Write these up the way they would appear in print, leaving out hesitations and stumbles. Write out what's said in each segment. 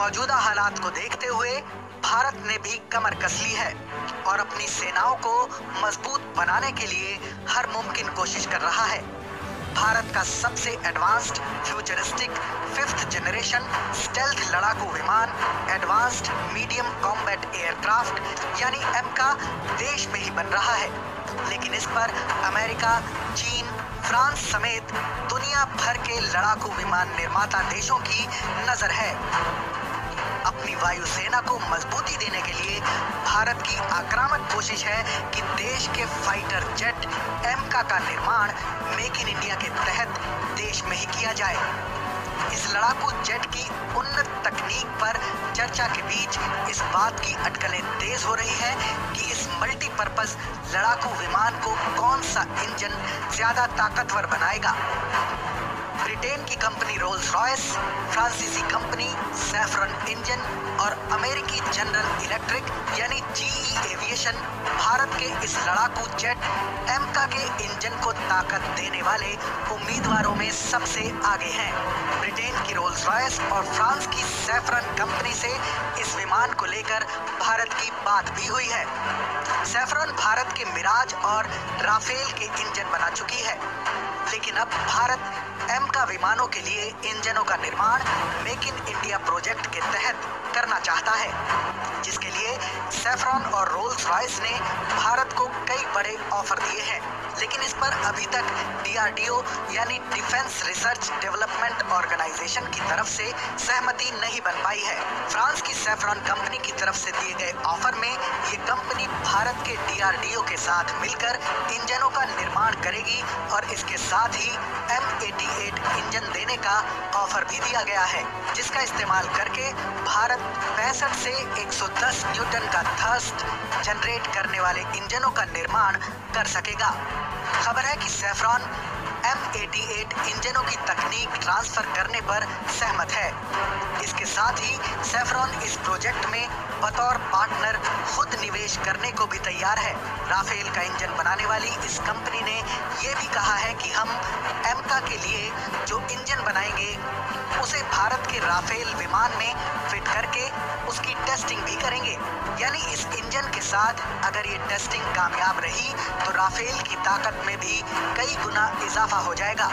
मौजूदा हालात को देखते हुए भारत ने भी कमर कस ली है और अपनी सेनाओं को मजबूत बनाने के लिए हर मुमकिन कोशिश कर रहा है। भारत का सबसे advanced futuristic 5th generation stealth लड़ाकू विमान एडवांस्ड मीडियम कॉम्बैट एयरक्राफ्ट यानी एमका देश में ही बन रहा है, लेकिन इस पर अमेरिका, चीन, फ्रांस समेत दुनिया भर के लड़ाकू विमान निर्माता देशों की नजर है। अपनी वायुसेना को मजबूती देने के लिए भारत की आक्रामक कोशिश है कि देश के फाइटर जेट एमका का निर्माण मेक इन इंडिया के तहत देश में ही किया जाए। इस लड़ाकू जेट की उन्नत तकनीक पर चर्चा के बीच इस बात की अटकलें तेज हो रही है कि इस मल्टीपर्पज लड़ाकू विमान को कौन सा इंजन ज्यादा ताकतवर बनाएगा। ब्रिटेन की कंपनी रोल्स रॉयस, फ्रांसीसी कंपनी सैफरन इंजन और अमेरिकी जनरल इलेक्ट्रिक यानी जीई एविएशन भारत के इस लड़ाकू जेट एमका के इंजन को ताकत देने वाले उम्मीदवारों में सबसे आगे हैं। ब्रिटेन की रोल्स रॉयस और फ्रांस की सैफरन कंपनी से इस विमान को लेकर भारत की बात भी हुई है। सैफरन भारत के मिराज और राफेल के इंजन बना चुकी है, लेकिन अब भारत एमका विमानों के लिए इंजनों का निर्माण मेक इन इंडिया प्रोजेक्ट के तहत करना चाहता है, जिसके लिए सैफरन और रोल्स रॉयस ने भारत को कई बड़े ऑफर दिए हैं, लेकिन इस पर अभी तक डीआरडीओ यानी डिफेंस रिसर्च डेवलपमेंट ऑर्गेनाइजेशन की तरफ से सहमति नहीं बन पाई है। फ्रांस की सैफरन कंपनी की तरफ से दिए गए ऑफर में ये कंपनी भारत के डीआरडीओ के साथ मिलकर इंजनों का निर्माण करेगी और इसके साथ ही M88 इंजन देने का ऑफर भी दिया गया है, जिसका इस्तेमाल करके भारत 65 से 110 न्यूटन का थ्रस्ट जनरेट करने वाले इंजनों का निर्माण कर सकेगा। खबर है कि सैफरन M88 इंजनों की तकनीक ट्रांसफर करने पर सहमत है। इसके साथ ही सैफरन इस प्रोजेक्ट में बतौर पार्टनर खुद निवेश करने को भी तैयार है। राफेल का इंजन बनाने वाली इस कंपनी ने यह भी कहा है कि हम एमका के लिए जो इंजन बनाएंगे उसे भारत के राफेल विमान में फिट करके उसकी टेस्टिंग भी करेंगे, यानी इस इंजन के साथ अगर ये टेस्टिंग कामयाब रही तो राफेल की ताकत में भी कई गुना इजाफा हो जाएगा।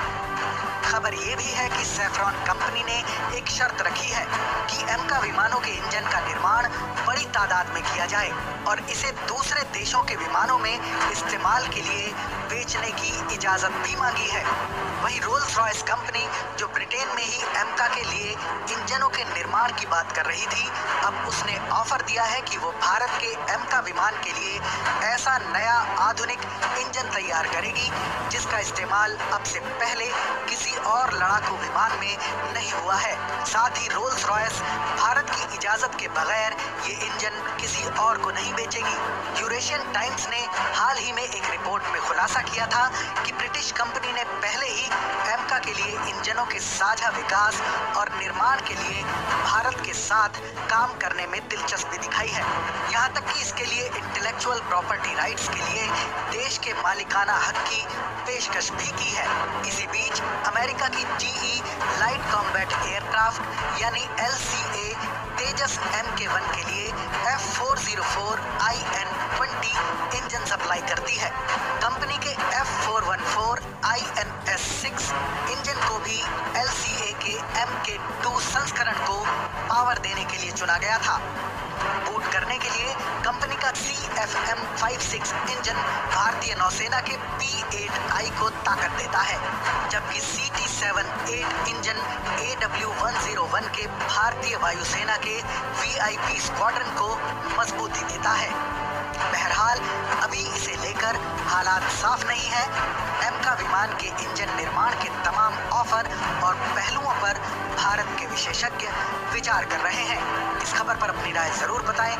खबर ये भी है कि सैफरन कंपनी ने एक शर्त रखी है कि एमका विमानों के इंजन का निर्माण बड़ी तादाद में किया जाए और इसे दूसरे देशों के विमानों में इस्तेमाल के लिए बेचने की इजाजत भी मांगी है। वहीं रोल्स रॉयस कंपनी जो ब्रिटेन में ही एमका के लिए इंजनों के निर्माण की बात कर रही थी, अब उसने ऑफर दिया है कि वो भारत के एमका विमान के लिए ऐसा नया आधुनिक इंजन तैयार करेगी जिसका इस्तेमाल अब से पहले किसी और लड़ाकू विमान में नहीं हुआ है। साथ ही रोल्स रॉयस भारत की इजाजत के बगैर ये इंजन किसी और को नहीं बेचेगी। यूरेशियन टाइम्स ने हाल ही में एक रिपोर्ट में खुलासा किया था कि ब्रिटिश कंपनी ने पहले ही एमका के लिए इंजनों के साझा विकास और निर्माण के लिए भारत के साथ काम करने में दिलचस्पी दिखाई है। यहाँ तक कि इसके लिए इंटेलेक्चुअल प्रॉपर्टी राइट्स के लिए देश के मालिकाना हक की पेशकश भी की है। इसी बीच अमेरिका की जीई लाइट कॉम्बैट एयरक्राफ्ट यानी LCA तेजस MK1 के लिए F404 IN-20 इंजन सप्लाई करती है। कंपनी के F414 INS-6 इंजन को भी LCA के MK2 संस्करण को पावर देने के लिए चुना गया था। बूट करने के लिए कंपनी का CFM56 इंजन भारतीय नौसेना के P8I को ताकत देता है, जबकि CT78 इंजन AW101 के भारतीय वायुसेना के VIP स्क्वाड्रन को मजबूती देता है। बहरहाल अभी इसे लेकर हालात साफ नहीं है। एमका विमान के इंजन निर्माण के तमाम ऑफर और पहलुओं पर भारत के विशेषज्ञ विचार कर रहे हैं। इस खबर पर अपनी राय जरूर बताएं।